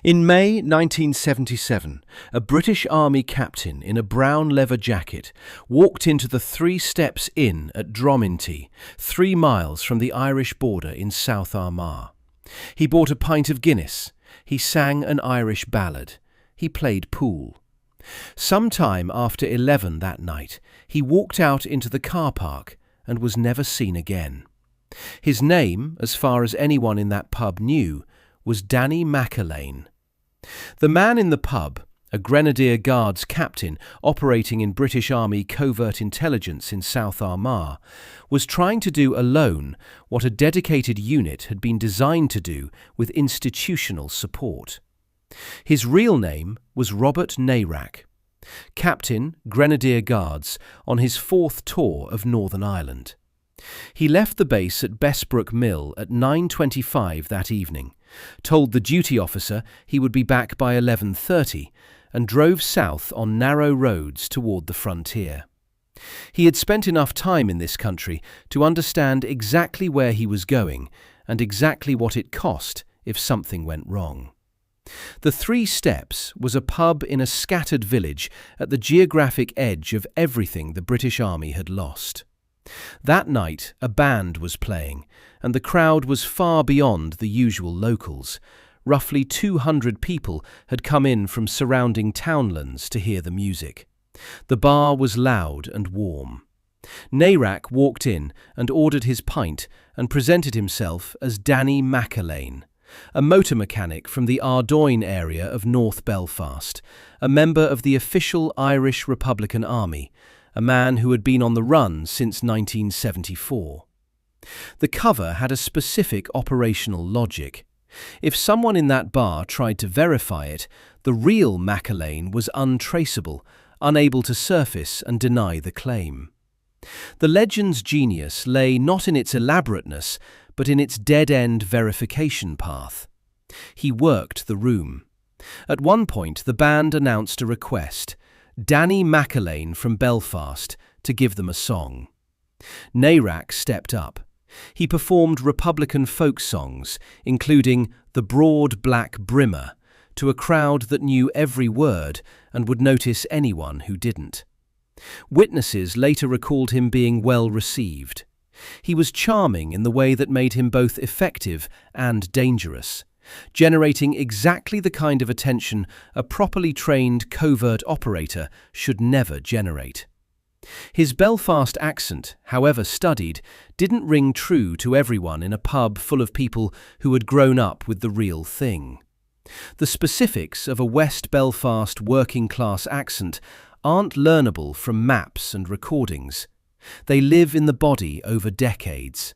In May 1977, a British Army captain in a brown leather jacket walked into the Three Steps Inn at Dromintee, 3 miles from the Irish border in South Armagh. He bought a pint of Guinness. He sang an Irish ballad. He played pool. Some time after 11 that night, he walked out into the car park and was never seen again. His name, as far as anyone in that pub knew, was Danny McErlaine. The man in the pub, a Grenadier Guards captain operating in British Army covert intelligence in South Armagh, was trying to do alone what a dedicated unit had been designed to do with institutional support. His real name was Robert Nairac, Captain, Grenadier Guards, on his 4th tour of Northern Ireland. He left the base at Bessbrook Mill at 9:25 that evening, told the duty officer he would be back by 11:30, and drove south on narrow roads toward the frontier. He had spent enough time in this country to understand exactly where he was going and exactly what it cost if something went wrong. The Three Steps was a pub in a scattered village at the geographic edge of everything the British Army had lost. That night a band was playing, and the crowd was far beyond the usual locals. Roughly 200 people had come in from surrounding townlands to hear the music. The bar was loud and warm. Nairac walked in and ordered his pint and presented himself as Danny McErlaine, a motor mechanic from the Ardoyne area of North Belfast, a member of the official Irish Republican Army, a man who had been on the run since 1974. The cover had a specific operational logic. If someone in that bar tried to verify it, the real McErlaine was untraceable, unable to surface and deny the claim. The legend's genius lay not in its elaborateness, but in its dead-end verification path. He worked the room. At one point, the band announced a request: Danny McErlaine from Belfast to give them a song. Nairac stepped up. He performed Republican folk songs, including The Broad Black Brimmer, to a crowd that knew every word and would notice anyone who didn't. Witnesses later recalled him being well received. He was charming in the way that made him both effective and dangerous, generating exactly the kind of attention a properly trained covert operator should never generate. His Belfast accent, however studied, didn't ring true to everyone in a pub full of people who had grown up with the real thing. The specifics of a West Belfast working-class accent aren't learnable from maps and recordings. They live in the body over decades.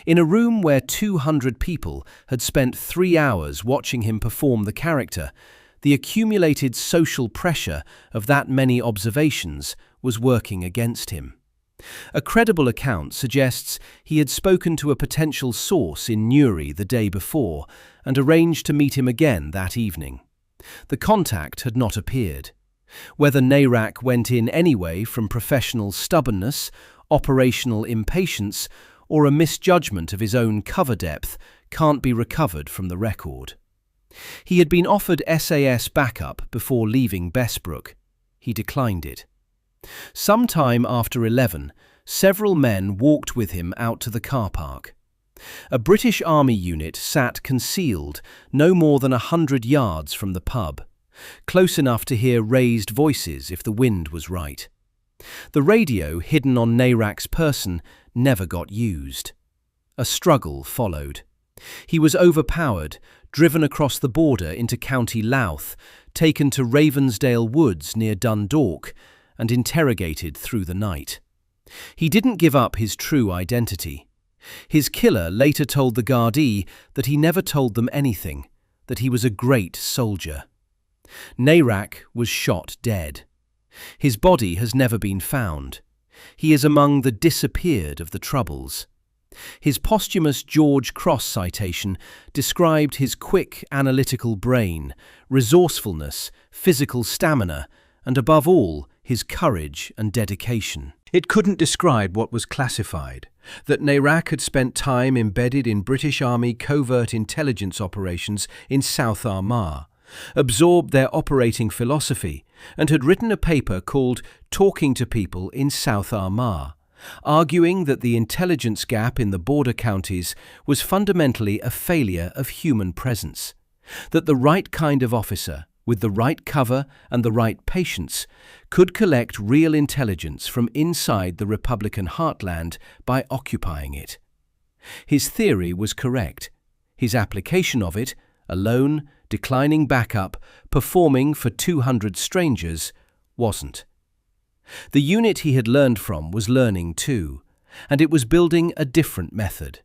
In a room where 200 people had spent 3 hours watching him perform the character, the accumulated social pressure of that many observations was working against him. A credible account suggests he had spoken to a potential source in Newry the day before and arranged to meet him again that evening. The contact had not appeared. Whether Nairac went in anyway from professional stubbornness, operational impatience, or a misjudgment of his own cover depth can't be recovered from the record. He had been offered SAS backup before leaving Bessbrook. He declined it. Some time after 11, several men walked with him out to the car park. A British Army unit sat concealed no more than 100 yards from the pub, close enough to hear raised voices if the wind was right. The radio hidden on Nairac's person never got used. A struggle followed. He was overpowered, driven across the border into County Louth, taken to Ravensdale Woods near Dundalk, and interrogated through the night. He didn't give up his true identity. His killer later told the Gardaí that he never told them anything, that he was a great soldier. Nairac was shot dead. His body has never been found. He is among the disappeared of the Troubles. His posthumous George Cross citation described his quick, analytical brain, resourcefulness, physical stamina, and above all, his his courage and dedication. It couldn't describe what was classified, that Nairac had spent time embedded in British Army covert intelligence operations in South Armagh, absorbed their operating philosophy, and had written a paper called Talking to People in South Armagh, arguing that the intelligence gap in the border counties was fundamentally a failure of human presence, that the right kind of officer, with the right cover and the right patience, could collect real intelligence from inside the Republican heartland by occupying it. His theory was correct. His application of it, alone, declining backup, performing for 200 strangers, wasn't. The unit he had learned from was learning too, and it was building a different method.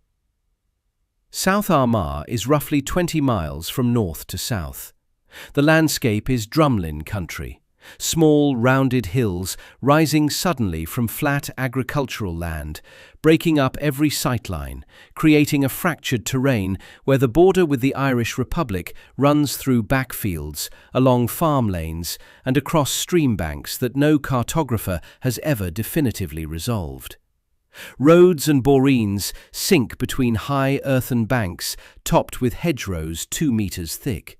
South Armagh is roughly 20 miles from north to south. The landscape is drumlin country, small rounded hills rising suddenly from flat agricultural land, breaking up every sightline, creating a fractured terrain where the border with the Irish Republic runs through backfields, along farm lanes, and across stream banks that no cartographer has ever definitively resolved. Roads and boreens sink between high earthen banks topped with hedgerows 2 meters thick.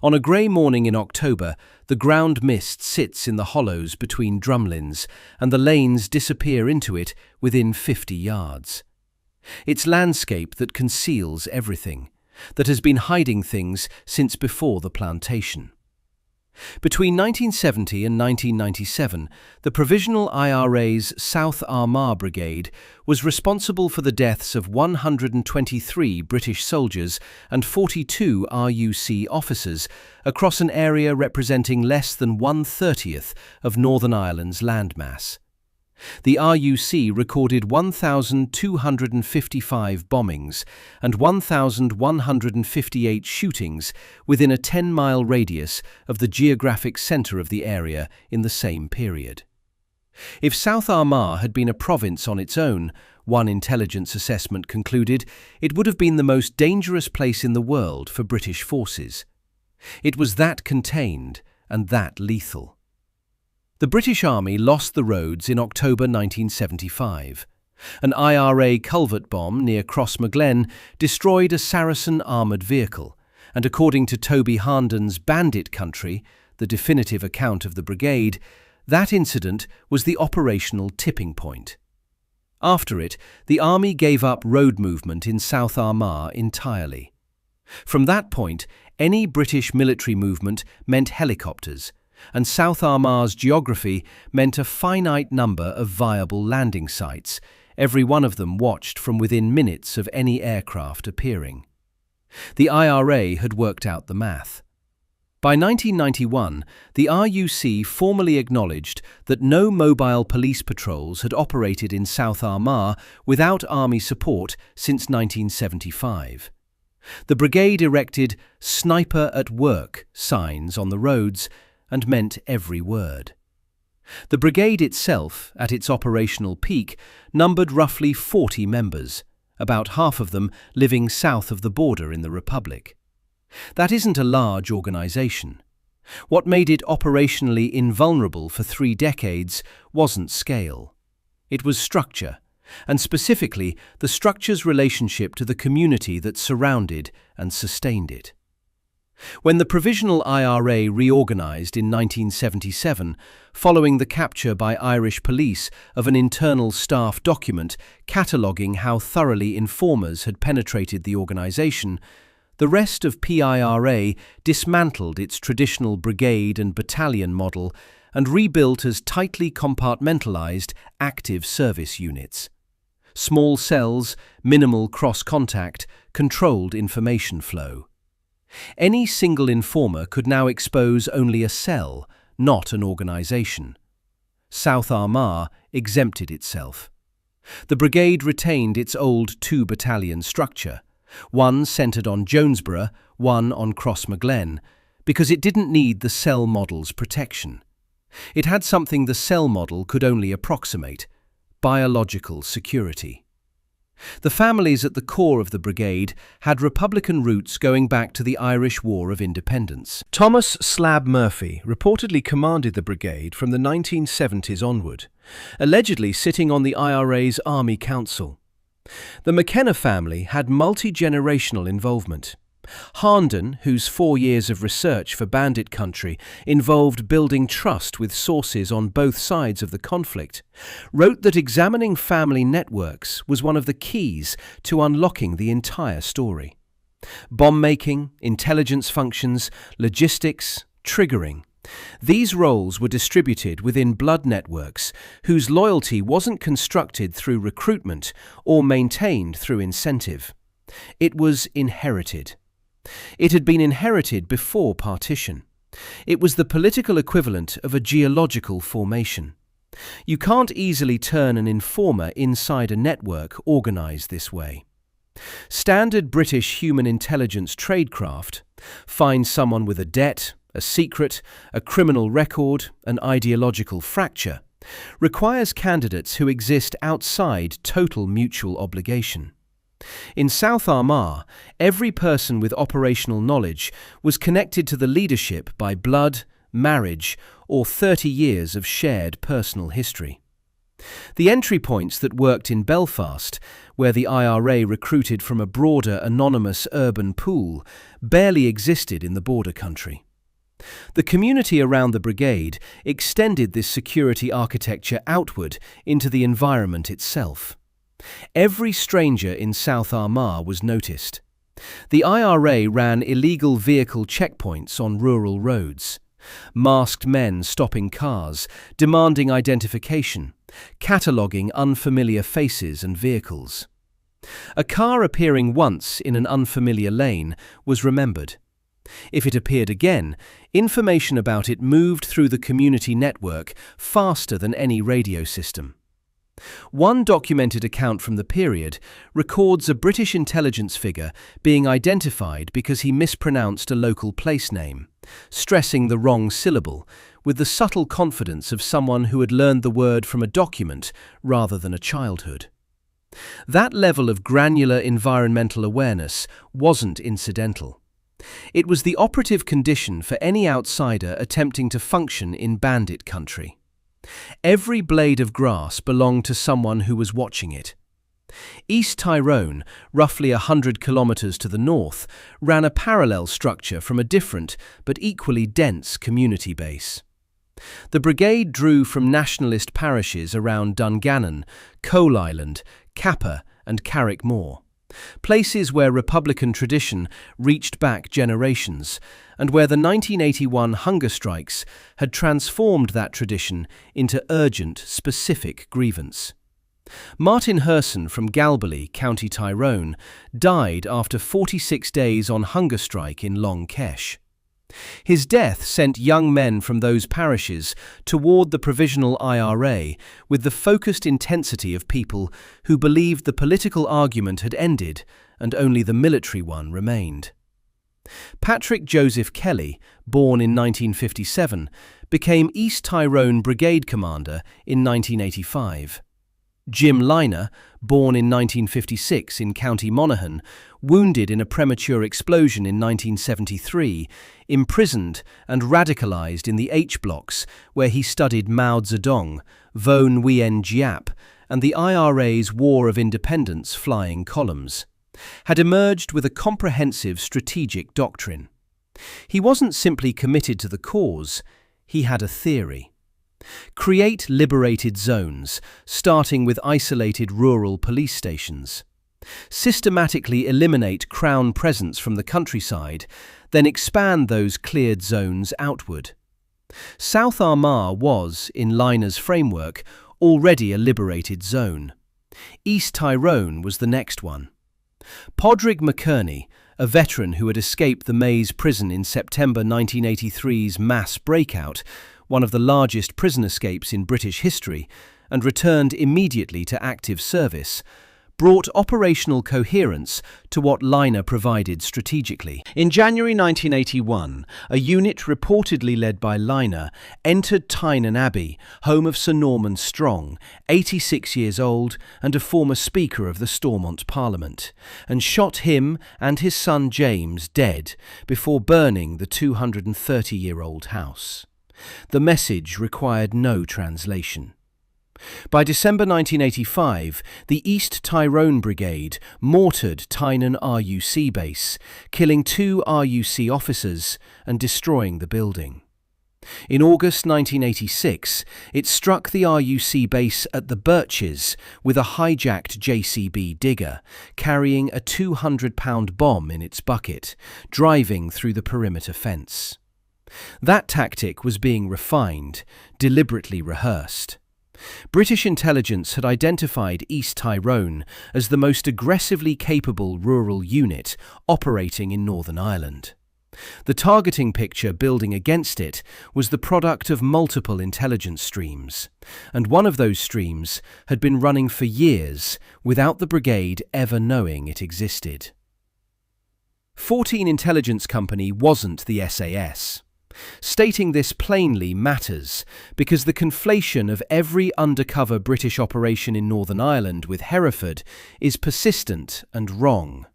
On a grey morning in October, the ground mist sits in the hollows between drumlins, and the lanes disappear into it within 50 yards. It's landscape that conceals everything, that has been hiding things since before the plantation. Between 1970 and 1997, the Provisional IRA's South Armagh Brigade was responsible for the deaths of 123 British soldiers and 42 RUC officers across an area representing less than 1/30th of Northern Ireland's landmass. The RUC recorded 1,255 bombings and 1,158 shootings within a 10-mile radius of the geographic centre of the area in the same period. If South Armagh had been a province on its own, one intelligence assessment concluded, it would have been the most dangerous place in the world for British forces. It was that contained and that lethal. The British Army lost the roads in October 1975. An IRA culvert bomb near Crossmaglen destroyed a Saracen armoured vehicle, and according to Toby Harnden's Bandit Country, the definitive account of the brigade, that incident was the operational tipping point. After it, the army gave up road movement in South Armagh entirely. From that point, any British military movement meant helicopters, and South Armagh's geography meant a finite number of viable landing sites, every one of them watched from within minutes of any aircraft appearing. The IRA had worked out the math. By 1991, the RUC formally acknowledged that no mobile police patrols had operated in South Armagh without army support since 1975. The brigade erected "Sniper at Work" signs on the roads and meant every word. The brigade itself, at its operational peak, numbered roughly 40 members, about half of them living south of the border in the Republic. That isn't a large organisation. What made it operationally invulnerable for 3 decades wasn't scale. It was structure, and specifically the structure's relationship to the community that surrounded and sustained it. When the Provisional IRA reorganised in 1977, following the capture by Irish police of an internal staff document cataloguing how thoroughly informers had penetrated the organisation, the rest of PIRA dismantled its traditional brigade and battalion model and rebuilt as tightly compartmentalised active service units. Small cells, minimal cross-contact, controlled information flow. Any single informer could now expose only a cell, not an organisation. South Armagh exempted itself. The brigade retained its old 2-battalion structure, one centred on Jonesborough, one on Crossmaglen, because it didn't need the cell model's protection. It had something the cell model could only approximate: biological security. The families at the core of the brigade had Republican roots going back to the Irish War of Independence. Thomas Slab Murphy reportedly commanded the brigade from the 1970s onward, allegedly sitting on the IRA's Army Council. The McKenna family had multi-generational involvement. Harnden, whose 4 years of research for Bandit country involved building trust with sources on both sides of the conflict, wrote that examining family networks was one of the keys to unlocking the entire story. Bomb-making, intelligence functions, logistics, triggering. These roles were distributed within blood networks whose loyalty wasn't constructed through recruitment or maintained through incentive. It was inherited. It had been inherited before partition. It was the political equivalent of a geological formation. You can't easily turn an informer inside a network organized this way. Standard British human intelligence tradecraft, find someone with a debt, a secret, a criminal record, an ideological fracture, requires candidates who exist outside total mutual obligation. In South Armagh, every person with operational knowledge was connected to the leadership by blood, marriage, or 30 years of shared personal history. The entry points that worked in Belfast, where the IRA recruited from a broader anonymous urban pool, barely existed in the border country. The community around the brigade extended this security architecture outward into the environment itself. Every stranger in South Armagh was noticed. The IRA ran illegal vehicle checkpoints on rural roads. Masked men stopping cars, demanding identification, cataloguing unfamiliar faces and vehicles. A car appearing once in an unfamiliar lane was remembered. If it appeared again, information about it moved through the community network faster than any radio system. One documented account from the period records a British intelligence figure being identified because he mispronounced a local place name, stressing the wrong syllable, with the subtle confidence of someone who had learned the word from a document rather than a childhood. That level of granular environmental awareness wasn't incidental. It was the operative condition for any outsider attempting to function in bandit country. Every blade of grass belonged to someone who was watching it. East Tyrone, roughly 100 kilometres to the north, ran a parallel structure from a different but equally dense community base. The brigade drew from nationalist parishes around Dungannon, Coal Island, Kappa and Carrickmore, places where Republican tradition reached back generations and where the 1981 hunger strikes had transformed that tradition into urgent, specific grievance. Martin Herson from Galbally, County Tyrone, died after 46 days on hunger strike in Long Kesh. His death sent young men from those parishes toward the provisional IRA with the focused intensity of people who believed the political argument had ended and only the military one remained. Patrick Joseph Kelly, born in 1957, became East Tyrone Brigade Commander in 1985. Jim Liner, born in 1956 in County Monaghan, wounded in a premature explosion in 1973, imprisoned and radicalised in the H-blocks where he studied Mao Zedong, Vo Nguyen Giap and the IRA's War of Independence flying columns, had emerged with a comprehensive strategic doctrine. He wasn't simply committed to the cause, he had a theory. Create liberated zones, starting with isolated rural police stations. Systematically eliminate Crown presence from the countryside, then expand those cleared zones outward. South Armagh was, in Liner's framework, already a liberated zone. East Tyrone was the next one. Padraig McErlaine, a veteran who had escaped the Maze prison in September 1983's mass breakout, one of the largest prison escapes in British history, and returned immediately to active service, brought operational coherence to what Liner provided strategically. In January 1981, a unit reportedly led by Liner entered Tynan Abbey, home of Sir Norman Strong, 86 years old and a former Speaker of the Stormont Parliament, and shot him and his son James dead before burning the 230-year-old house. The message required no translation. By December 1985, the East Tyrone Brigade mortared Tynan RUC base, killing 2 RUC officers and destroying the building. In August 1986, it struck the RUC base at the Birches with a hijacked JCB digger, carrying a 200-pound bomb in its bucket, driving through the perimeter fence. That tactic was being refined, deliberately rehearsed. British intelligence had identified East Tyrone as the most aggressively capable rural unit operating in Northern Ireland. The targeting picture building against it was the product of multiple intelligence streams, and one of those streams had been running for years without the brigade ever knowing it existed. 14 Intelligence Company wasn't the SAS. Stating this plainly matters, because the conflation of every undercover British operation in Northern Ireland with Hereford is persistent and wrong,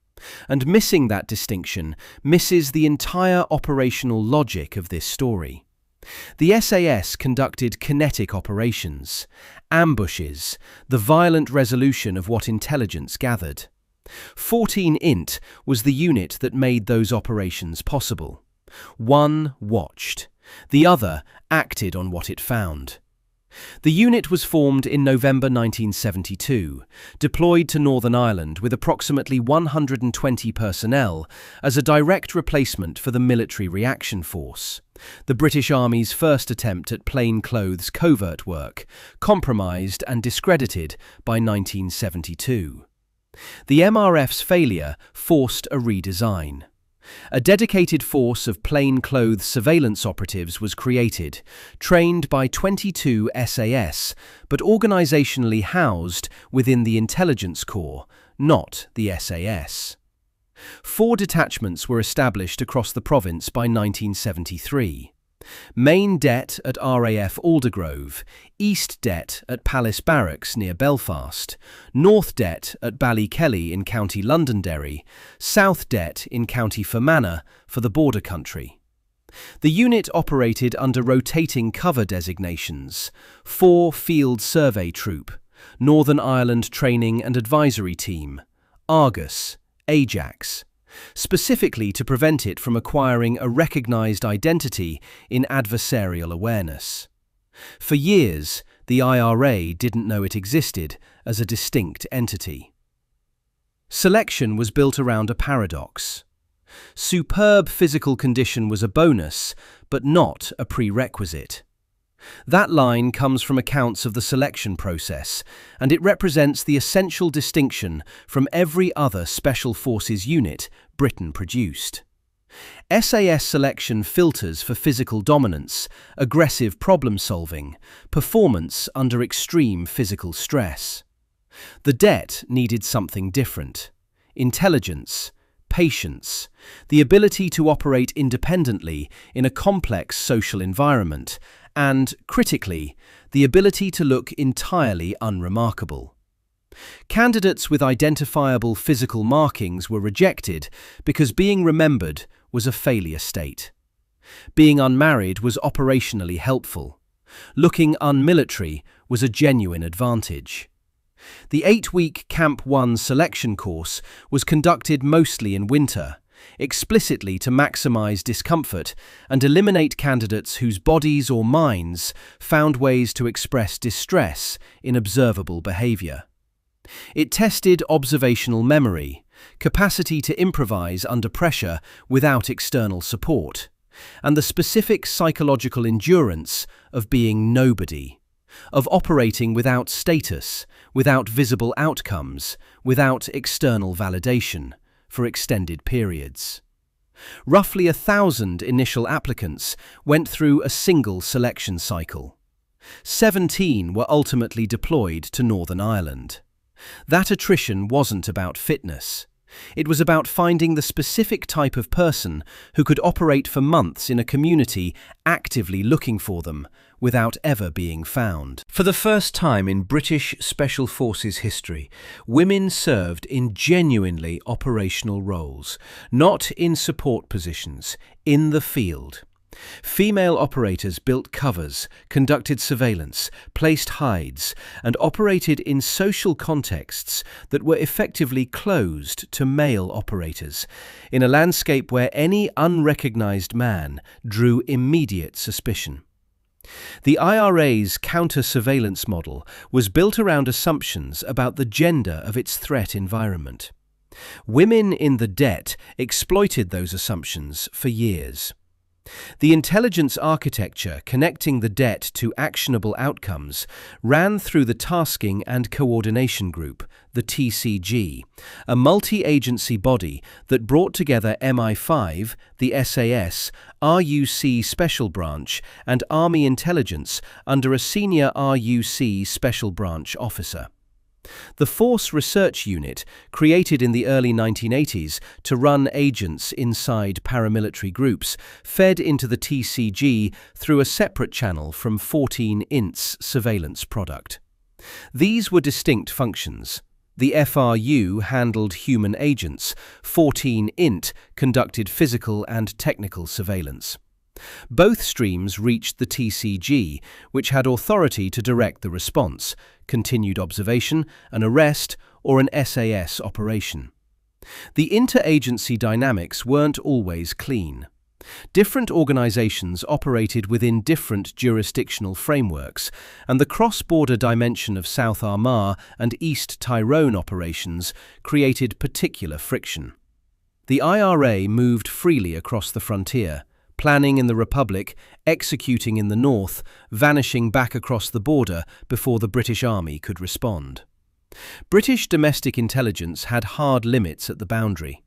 and missing that distinction misses the entire operational logic of this story. The SAS conducted kinetic operations, ambushes, the violent resolution of what intelligence gathered. 14 INT was the unit that made those operations possible. One watched, the other acted on what it found. The unit was formed in November 1972, deployed to Northern Ireland with approximately 120 personnel as a direct replacement for the Military Reaction Force, the British Army's first attempt at plainclothes covert work, compromised and discredited by 1972. The MRF's failure forced a redesign. A dedicated force of plainclothes surveillance operatives was created, trained by 22 SAS, but organisationally housed within the Intelligence Corps, not the SAS. 4 detachments were established across the province by 1973. Main Det at RAF Aldergrove, East Det at Palace Barracks near Belfast, North Det at Ballykelly in County Londonderry, South Det in County Fermanagh for the border country. The unit operated under rotating cover designations: 4 Field Survey Troop, Northern Ireland Training and Advisory Team, Argus, Ajax, specifically to prevent it from acquiring a recognised identity in adversarial awareness. For years, the IRA didn't know it existed as a distinct entity. Selection was built around a paradox. Superb physical condition was a bonus, but not a prerequisite. That line comes from accounts of the selection process, and it represents the essential distinction from every other Special Forces unit Britain produced. SAS selection filters for physical dominance, aggressive problem-solving, performance under extreme physical stress. The Det needed something different: intelligence, patience, the ability to operate independently in a complex social environment, and, critically, the ability to look entirely unremarkable. Candidates with identifiable physical markings were rejected because being remembered was a failure state. Being unmarried was operationally helpful. Looking unmilitary was a genuine advantage. The 8-week Camp 1 selection course was conducted mostly in winter, explicitly to maximise discomfort and eliminate candidates whose bodies or minds found ways to express distress in observable behaviour. It tested observational memory, capacity to improvise under pressure without external support, and the specific psychological endurance of being nobody, of operating without status, without visible outcomes, without external validation, for extended periods. Roughly 1,000 initial applicants went through a single selection cycle. 17 were ultimately deployed to Northern Ireland. That attrition wasn't about fitness. It was about finding the specific type of person who could operate for months in a community actively looking for them without ever being found. For the first time in British Special Forces history, women served in genuinely operational roles, not in support positions, in the field. Female operators built covers, conducted surveillance, placed hides, and operated in social contexts that were effectively closed to male operators, in a landscape where any unrecognized man drew immediate suspicion. The IRA's counter-surveillance model was built around assumptions about the gender of its threat environment. Women in the det exploited those assumptions for years. The intelligence architecture connecting the det to actionable outcomes ran through the Tasking and Coordination Group, the TCG, a multi-agency body that brought together MI5, the SAS, RUC Special Branch, and Army Intelligence under a senior RUC Special Branch officer. The Force Research Unit, created in the early 1980s to run agents inside paramilitary groups, fed into the TCG through a separate channel from 14-INT's surveillance product. These were distinct functions. The FRU handled human agents, 14-INT conducted physical and technical surveillance. Both streams reached the TCG, which had authority to direct the response, continued observation, an arrest, or an SAS operation. The interagency dynamics weren't always clean. Different organizations operated within different jurisdictional frameworks, and the cross-border dimension of South Armagh and East Tyrone operations created particular friction. The IRA moved freely across the frontier, planning in the Republic, executing in the north, vanishing back across the border before the British Army could respond. British domestic intelligence had hard limits at the boundary.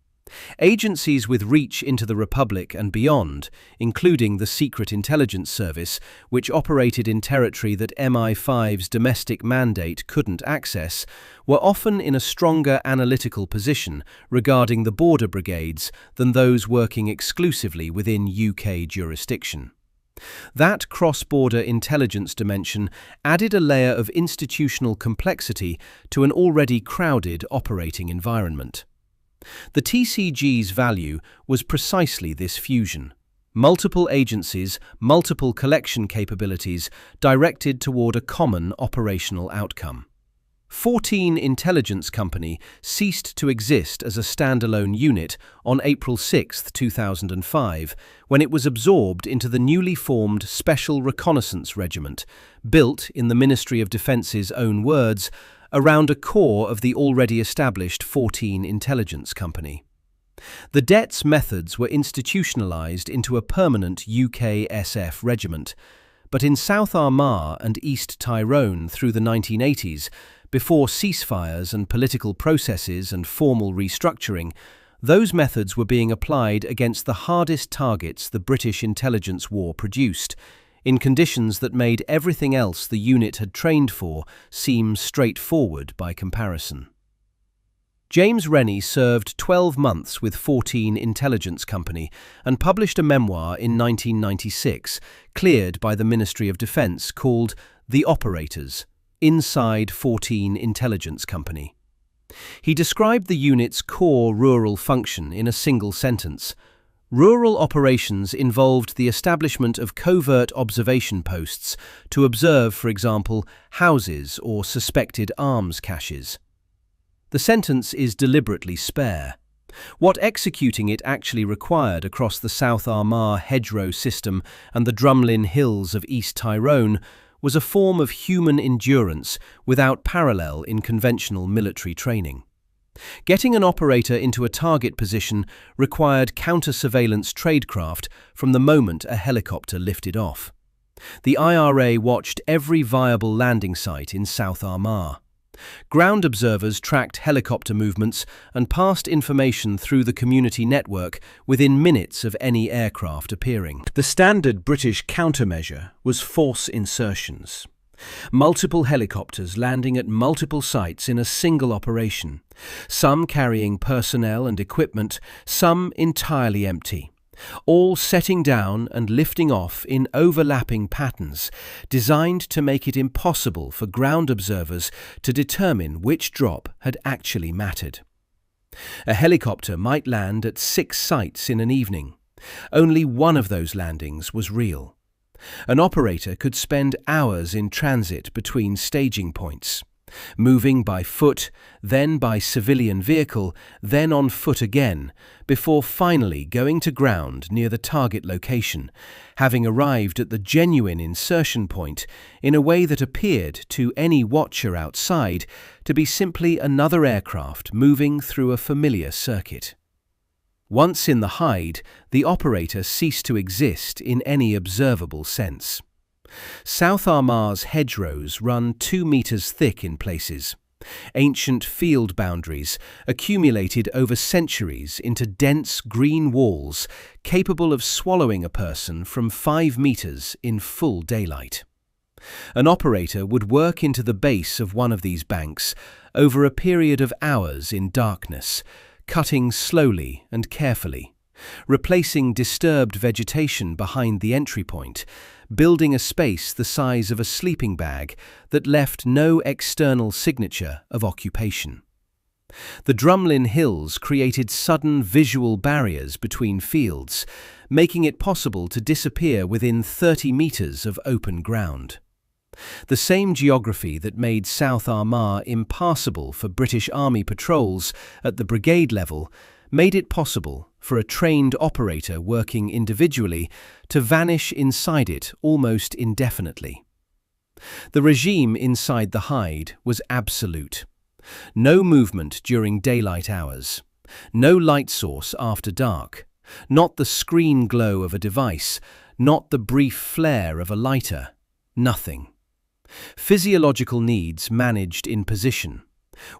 Agencies with reach into the Republic and beyond, including the Secret Intelligence Service, which operated in territory that MI5's domestic mandate couldn't access, were often in a stronger analytical position regarding the border brigades than those working exclusively within UK jurisdiction. That cross-border intelligence dimension added a layer of institutional complexity to an already crowded operating environment. The TCG's value was precisely this fusion. Multiple agencies, multiple collection capabilities directed toward a common operational outcome. 14 Intelligence Company ceased to exist as a standalone unit on April 6, 2005, when it was absorbed into the newly formed Special Reconnaissance Regiment, built, in the Ministry of Defence's own words, around a core of the already established 14 Intelligence Company. The DET's methods were institutionalized into a permanent UKSF regiment, but in South Armagh and East Tyrone through the 1980s, before ceasefires and political processes and formal restructuring, those methods were being applied against the hardest targets the British intelligence war produced, in conditions that made everything else the unit had trained for seem straightforward by comparison. James Rennie served 12 months with 14 Intelligence Company and published a memoir in 1996, cleared by the Ministry of Defence, called The Operators, Inside 14 Intelligence Company. He described the unit's core rural function in a single sentence. Rural operations involved the establishment of covert observation posts to observe, for example, houses or suspected arms caches. The sentence is deliberately spare. What executing it actually required across the South Armagh hedgerow system and the Drumlin Hills of East Tyrone was a form of human endurance without parallel in conventional military training. Getting an operator into a target position required counter-surveillance tradecraft from the moment a helicopter lifted off. The IRA watched every viable landing site in South Armagh. Ground observers tracked helicopter movements and passed information through the community network within minutes of any aircraft appearing. The standard British countermeasure was force insertions. Multiple helicopters landing at multiple sites in a single operation, some carrying personnel and equipment, some entirely empty, all setting down and lifting off in overlapping patterns, designed to make it impossible for ground observers to determine which drop had actually mattered. A helicopter might land at 6 sites in an evening. Only one of those landings was real. An operator could spend hours in transit between staging points, moving by foot, then by civilian vehicle, then on foot again, before finally going to ground near the target location, having arrived at the genuine insertion point in a way that appeared to any watcher outside to be simply another aircraft moving through a familiar circuit. Once in the hide, the operator ceased to exist in any observable sense. South Armagh's hedgerows run 2 meters thick in places. Ancient field boundaries accumulated over centuries into dense green walls capable of swallowing a person from 5 meters in full daylight. An operator would work into the base of one of these banks over a period of hours in darkness, cutting slowly and carefully, replacing disturbed vegetation behind the entry point, building a space the size of a sleeping bag that left no external signature of occupation. The Drumlin Hills created sudden visual barriers between fields, making it possible to disappear within 30 meters of open ground. The same geography that made South Armagh impassable for British Army patrols at the brigade level made it possible for a trained operator working individually to vanish inside it almost indefinitely. The regime inside the hide was absolute. No movement during daylight hours, no light source after dark, not the screen glow of a device, not the brief flare of a lighter, nothing. Physiological needs managed in position,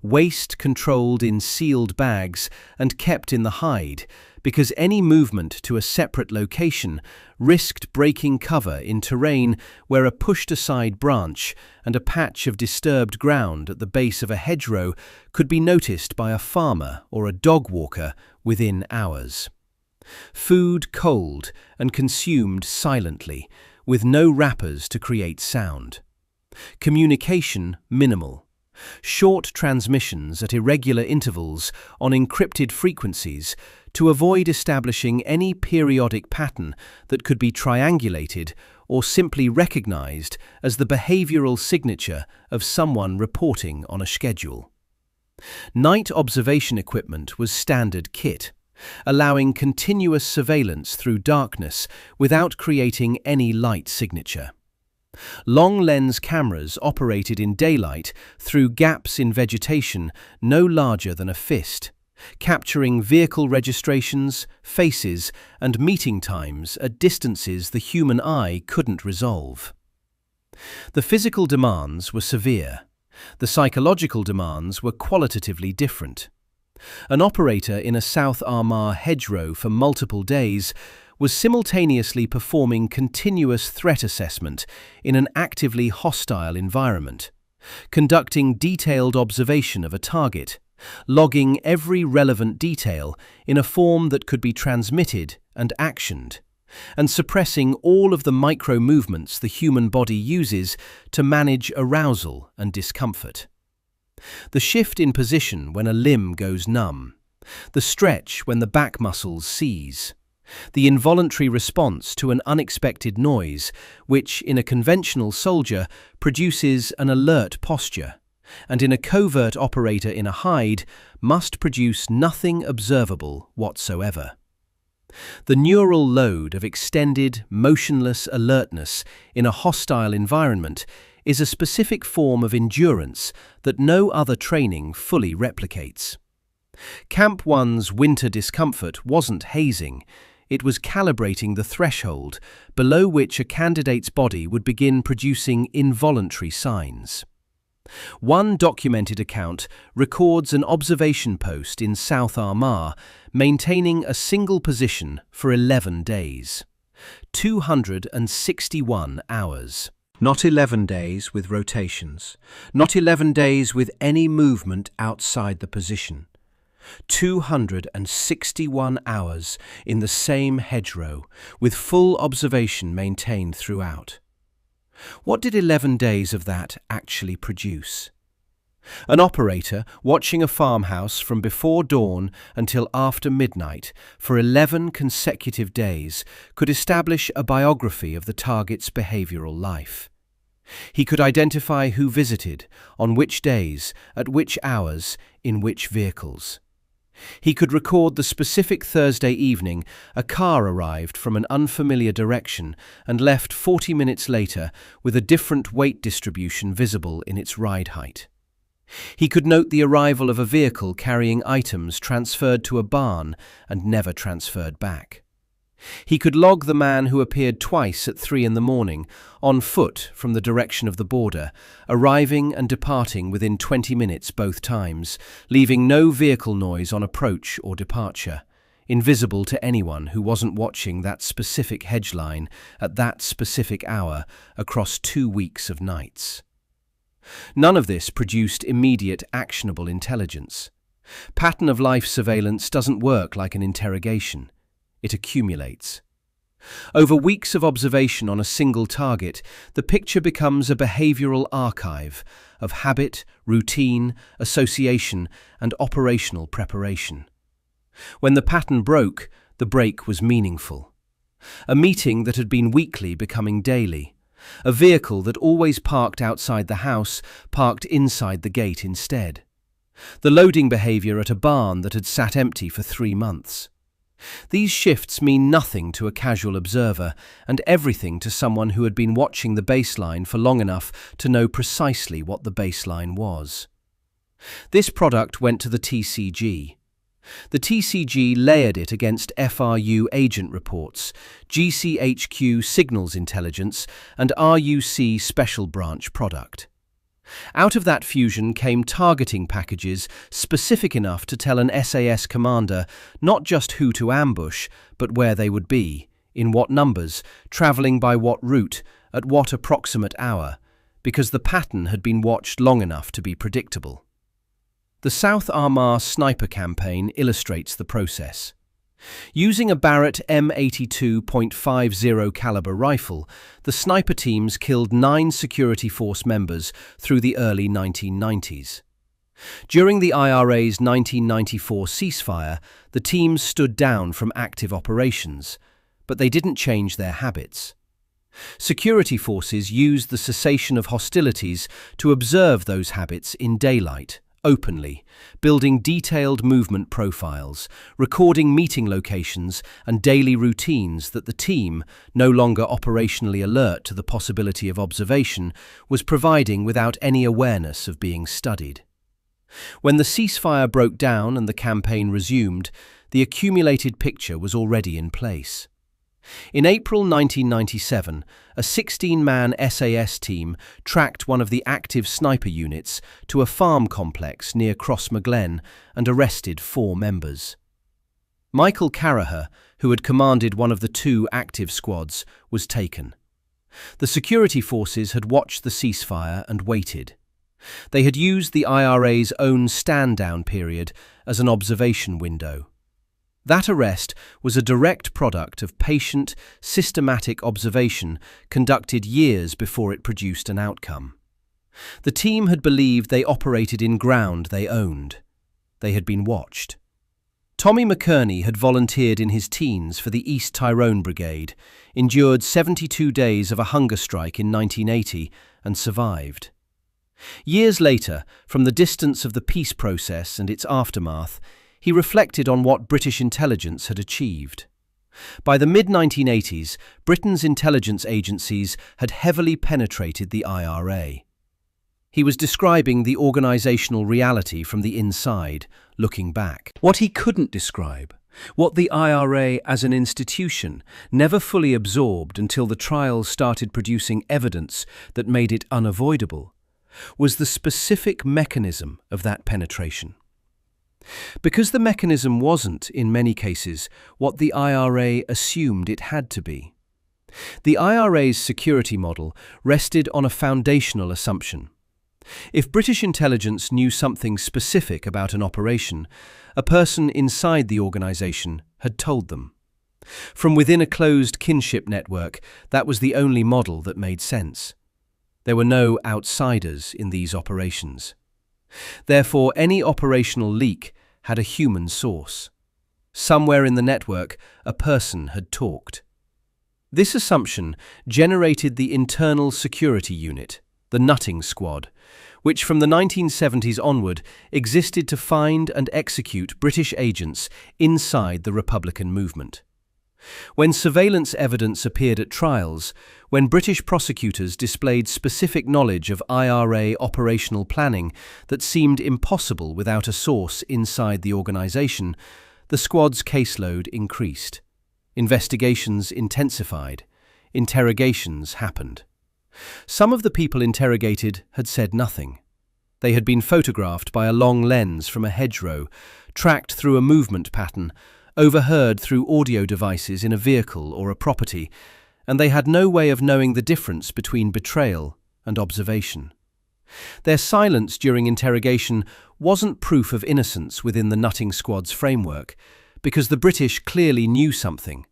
waste controlled in sealed bags and kept in the hide, because any movement to a separate location risked breaking cover in terrain where a pushed-aside branch and a patch of disturbed ground at the base of a hedgerow could be noticed by a farmer or a dog walker within hours. Food cold and consumed silently, with no wrappers to create sound. Communication minimal. Short transmissions at irregular intervals on encrypted frequencies to avoid establishing any periodic pattern that could be triangulated or simply recognized as the behavioral signature of someone reporting on a schedule. Night observation equipment was standard kit, allowing continuous surveillance through darkness without creating any light signature. Long-lens cameras operated in daylight through gaps in vegetation no larger than a fist, capturing vehicle registrations, faces, and meeting times at distances the human eye couldn't resolve. The physical demands were severe. The psychological demands were qualitatively different. An operator in a South Armagh hedgerow for multiple days was simultaneously performing continuous threat assessment in an actively hostile environment, conducting detailed observation of a target, logging every relevant detail in a form that could be transmitted and actioned, and suppressing all of the micro-movements the human body uses to manage arousal and discomfort. The shift in position when a limb goes numb, the stretch when the back muscles seize, the involuntary response to an unexpected noise, which in a conventional soldier produces an alert posture, and in a covert operator in a hide must produce nothing observable whatsoever. The neural load of extended, motionless alertness in a hostile environment is a specific form of endurance that no other training fully replicates. Camp 1's winter discomfort wasn't hazing. It was calibrating the threshold below which a candidate's body would begin producing involuntary signs. One documented account records an observation post in South Armagh maintaining a single position for 11 days, 261 hours. Not 11 days with rotations, not 11 days with any movement outside the position. 261 hours in the same hedgerow, with full observation maintained throughout. What did 11 days of that actually produce? An operator watching a farmhouse from before dawn until after midnight for 11 consecutive days could establish a biography of the target's behavioral life. He could identify who visited, on which days, at which hours, in which vehicles. He could record the specific Thursday evening a car arrived from an unfamiliar direction and left 40 minutes later with a different weight distribution visible in its ride height. He could note the arrival of a vehicle carrying items transferred to a barn and never transferred back. He could log the man who appeared twice at 3 a.m, on foot from the direction of the border, arriving and departing within 20 minutes both times, leaving no vehicle noise on approach or departure, invisible to anyone who wasn't watching that specific hedge line at that specific hour across 2 weeks of nights. None of this produced immediate actionable intelligence. Pattern of life surveillance doesn't work like an interrogation. It accumulates. Over weeks of observation on a single target, the picture becomes a behavioral archive of habit, routine, association, and operational preparation. When the pattern broke, the break was meaningful. A meeting that had been weekly becoming daily. A vehicle that always parked outside the house parked inside the gate instead. The loading behaviour at a barn that had sat empty for 3 months. These shifts mean nothing to a casual observer and everything to someone who had been watching the baseline for long enough to know precisely what the baseline was. This product went to the TCG. The TCG layered it against FRU agent reports, GCHQ signals intelligence, and RUC special branch product. Out of that fusion came targeting packages specific enough to tell an SAS commander not just who to ambush, but where they would be, in what numbers, travelling by what route, at what approximate hour, because the pattern had been watched long enough to be predictable. The South Armagh sniper campaign illustrates the process. Using a Barrett M82.50 caliber rifle, the sniper teams killed 9 security force members through the early 1990s. During the IRA's 1994 ceasefire, the teams stood down from active operations, but they didn't change their habits. Security forces used the cessation of hostilities to observe those habits in daylight, openly, building detailed movement profiles, recording meeting locations and daily routines that the team, no longer operationally alert to the possibility of observation, was providing without any awareness of being studied. When the ceasefire broke down and the campaign resumed, the accumulated picture was already in place. In April 1997, a 16-man SAS team tracked one of the active sniper units to a farm complex near Crossmaglen and arrested 4 members. Michael Carraher, who had commanded one of the 2 active squads, was taken. The security forces had watched the ceasefire and waited. They had used the IRA's own stand-down period as an observation window. That arrest was a direct product of patient, systematic observation conducted years before it produced an outcome. The team had believed they operated in ground they owned. They had been watched. Tommy McKerney had volunteered in his teens for the East Tyrone Brigade, endured 72 days of a hunger strike in 1980, and survived. Years later, from the distance of the peace process and its aftermath, he reflected on what British intelligence had achieved. By the mid-1980s, Britain's intelligence agencies had heavily penetrated the IRA. He was describing the organisational reality from the inside, looking back. What he couldn't describe, what the IRA as an institution never fully absorbed until the trials started producing evidence that made it unavoidable, was the specific mechanism of that penetration. Because the mechanism wasn't, in many cases, what the IRA assumed it had to be. The IRA's security model rested on a foundational assumption. If British intelligence knew something specific about an operation, a person inside the organisation had told them. From within a closed kinship network, that was the only model that made sense. There were no outsiders in these operations. Therefore, any operational leak had a human source. Somewhere in the network, a person had talked. This assumption generated the Internal Security Unit, the Nutting Squad, which from the 1970s onward existed to find and execute British agents inside the Republican movement. When surveillance evidence appeared at trials, when British prosecutors displayed specific knowledge of IRA operational planning that seemed impossible without a source inside the organisation, the squad's caseload increased. Investigations intensified. Interrogations happened. Some of the people interrogated had said nothing. They had been photographed by a long lens from a hedgerow, tracked through a movement pattern, overheard through audio devices in a vehicle or a property, and they had no way of knowing the difference between betrayal and observation. Their silence during interrogation wasn't proof of innocence within the Nutting Squad's framework, because the British clearly knew something,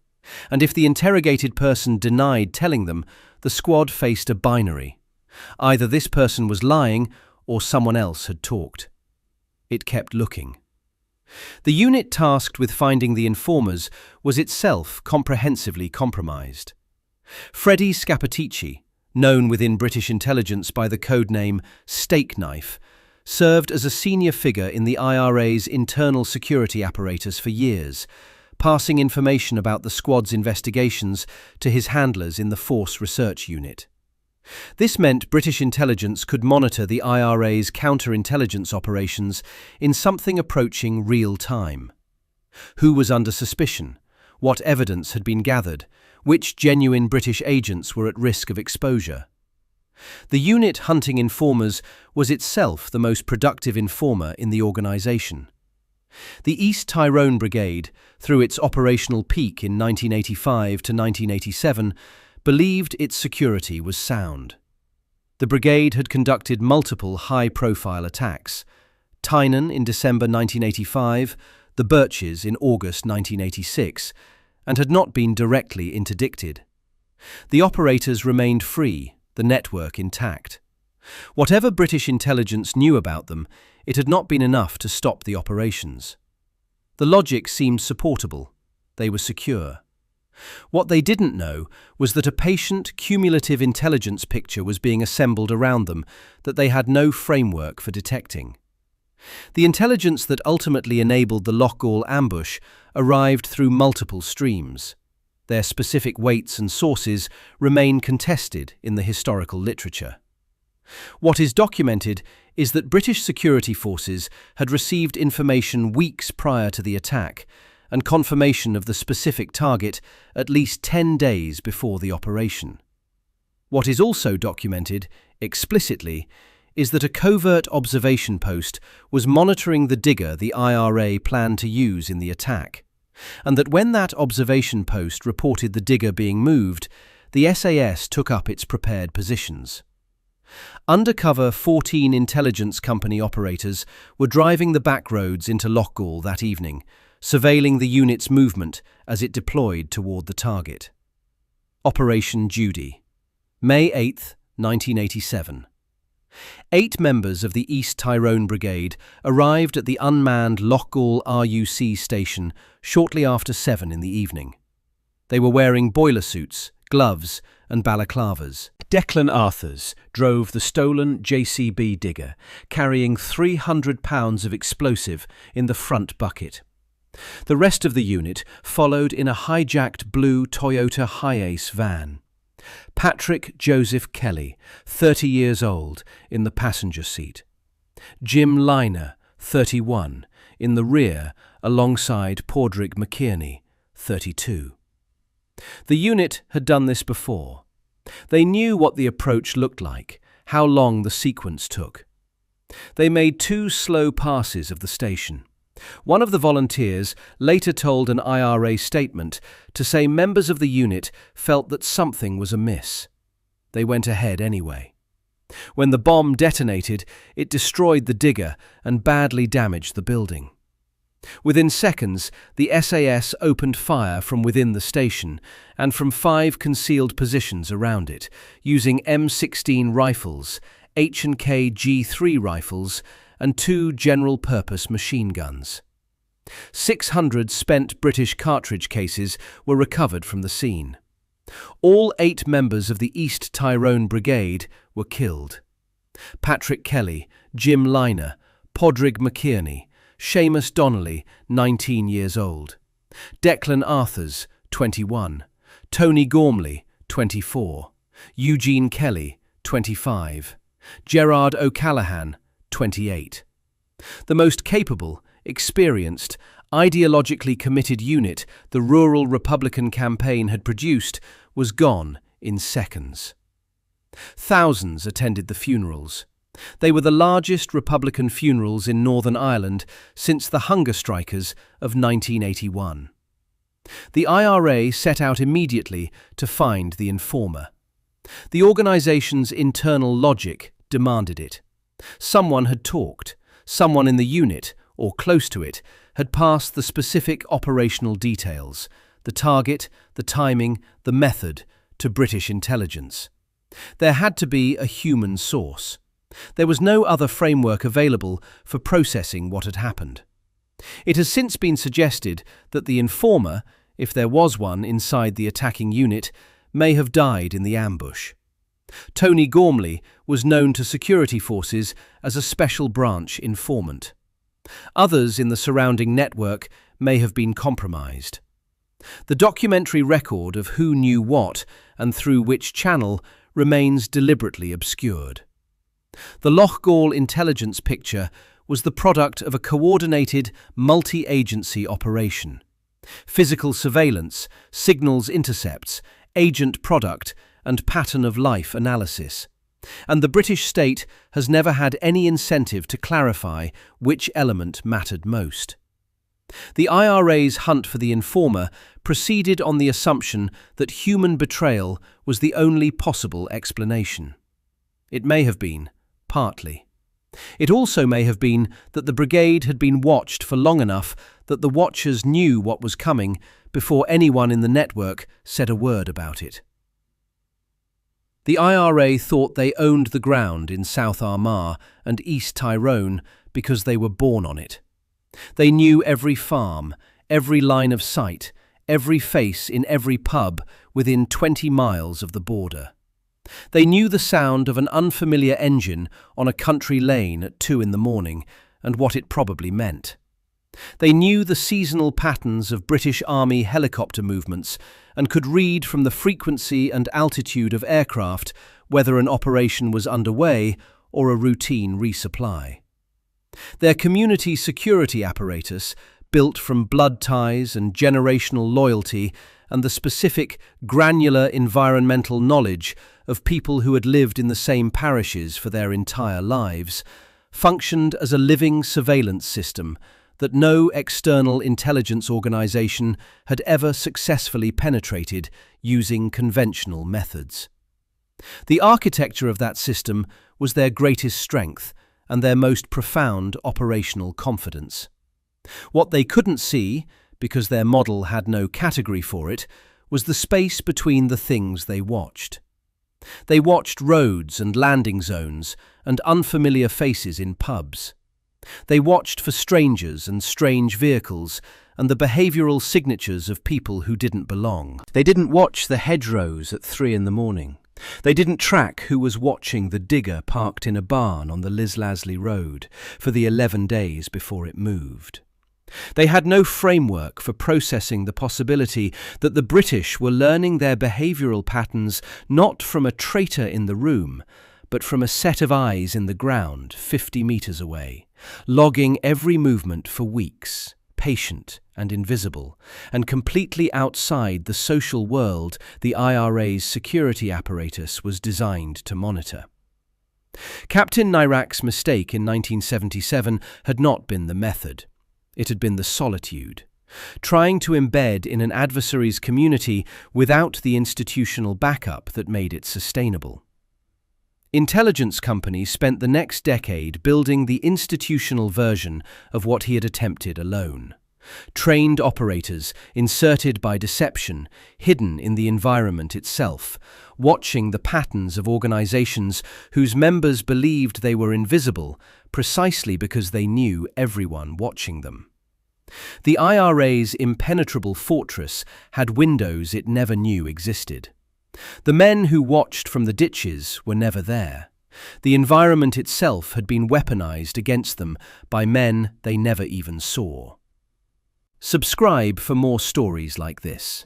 and if the interrogated person denied telling them, the squad faced a binary. Either this person was lying or someone else had talked. It kept looking. The unit tasked with finding the informers was itself comprehensively compromised. Freddie Scappaticci, known within British intelligence by the codename Steak Knife, served as a senior figure in the IRA's internal security apparatus for years, passing information about the squad's investigations to his handlers in the Force Research Unit. This meant British intelligence could monitor the IRA's counterintelligence operations in something approaching real time. Who was under suspicion? What evidence had been gathered? Which genuine British agents were at risk of exposure? The unit hunting informers was itself the most productive informer in the organisation. The East Tyrone Brigade, through its operational peak in 1985 to 1987, believed its security was sound. The brigade had conducted multiple high-profile attacks: Tynan in December 1985, the Birches in August 1986, and had not been directly interdicted. The operators remained free, the network intact. Whatever British intelligence knew about them, it had not been enough to stop the operations. The logic seemed supportable. They were secure. What they didn't know was that a patient, cumulative intelligence picture was being assembled around them that they had no framework for detecting. The intelligence that ultimately enabled the Loughgall ambush arrived through multiple streams. Their specific weights and sources remain contested in the historical literature. What is documented is that British security forces had received information weeks prior to the attack, and confirmation of the specific target at least 10 days before the operation. What is also documented, explicitly, is that a covert observation post was monitoring the digger the IRA planned to use in the attack, and that when that observation post reported the digger being moved, the SAS took up its prepared positions. Undercover 14 intelligence company operators were driving the back roads into Loughgall that evening, surveilling the unit's movement as it deployed toward the target. Operation Judy, May 8, 1987. 8 members of the East Tyrone Brigade arrived at the unmanned Loughgall RUC station shortly after 7 in the evening. They were wearing boiler suits, gloves, and balaclavas. Declan Arthurs drove the stolen JCB digger, carrying 300 pounds of explosive in the front bucket. The rest of the unit followed in a hijacked blue Toyota Hiace van. Patrick Joseph Kelly, 30 years old, in the passenger seat. Jim Liner, 31, in the rear alongside Padraig McKierney, 32. The unit had done this before. They knew what the approach looked like, how long the sequence took. They made 2 slow passes of the station. One of the volunteers later told an IRA statement to say members of the unit felt that something was amiss. They went ahead anyway. When the bomb detonated, it destroyed the digger and badly damaged the building. Within seconds, the SAS opened fire from within the station and from 5 concealed positions around it, using M16 rifles, H&K G3 rifles, and 2 general-purpose machine guns. 600 spent British cartridge cases were recovered from the scene. All 8 members of the East Tyrone Brigade were killed. Patrick Kelly, Jim Liner, Podrick McKierney, Seamus Donnelly, 19 years old, Declan Arthurs, 21, Tony Gormley, 24, Eugene Kelly, 25, Gerard O'Callaghan, 28. The most capable, experienced, ideologically committed unit the rural Republican campaign had produced was gone in seconds. Thousands attended the funerals. They were the largest Republican funerals in Northern Ireland since the hunger strikers of 1981. The IRA set out immediately to find the informer. The organization's internal logic demanded it. Someone had talked. Someone in the unit, or close to it, had passed the specific operational details, the target, the timing, the method, to British intelligence. There had to be a human source. There was no other framework available for processing what had happened. It has since been suggested that the informer, if there was one inside the attacking unit, may have died in the ambush. Tony Gormley was known to security forces as a special branch informant. Others in the surrounding network may have been compromised. The documentary record of who knew what and through which channel remains deliberately obscured. The Loughgall intelligence picture was the product of a coordinated, multi-agency operation. Physical surveillance, signals intercepts, agent product, and pattern of life analysis. And the British state has never had any incentive to clarify which element mattered most. The IRA's hunt for the informer proceeded on the assumption that human betrayal was the only possible explanation. It may have been, partly. It also may have been that the brigade had been watched for long enough that the watchers knew what was coming before anyone in the network said a word about it. The IRA thought they owned the ground in South Armagh and East Tyrone because they were born on it. They knew every farm, every line of sight, every face in every pub within 20 miles of the border. They knew the sound of an unfamiliar engine on a country lane at 2 in the morning and what it probably meant. They knew the seasonal patterns of British Army helicopter movements and could read from the frequency and altitude of aircraft whether an operation was underway or a routine resupply. Their community security apparatus, built from blood ties and generational loyalty and the specific, granular environmental knowledge of people who had lived in the same parishes for their entire lives, functioned as a living surveillance system that no external intelligence organization had ever successfully penetrated using conventional methods. The architecture of that system was their greatest strength and their most profound operational confidence. What they couldn't see, because their model had no category for it, was the space between the things they watched. They watched roads and landing zones and unfamiliar faces in pubs. They watched for strangers and strange vehicles and the behavioural signatures of people who didn't belong. They didn't watch the hedgerows at 3 in the morning. They didn't track who was watching the digger parked in a barn on the Lislasley Road for the 11 days before it moved. They had no framework for processing the possibility that the British were learning their behavioural patterns not from a traitor in the room, but from a set of eyes in the ground 50 metres away, logging every movement for weeks, patient and invisible, and completely outside the social world the IRA's security apparatus was designed to monitor. Captain Nairac's mistake in 1977 had not been the method. It had been the solitude. Trying to embed in an adversary's community without the institutional backup that made it sustainable. Intelligence companies spent the next decade building the institutional version of what he had attempted alone. Trained operators, inserted by deception, hidden in the environment itself, watching the patterns of organizations whose members believed they were invisible precisely because they knew everyone watching them. The IRA's impenetrable fortress had windows it never knew existed. The men who watched from the ditches were never there. The environment itself had been weaponized against them by men they never even saw. Subscribe for more stories like this.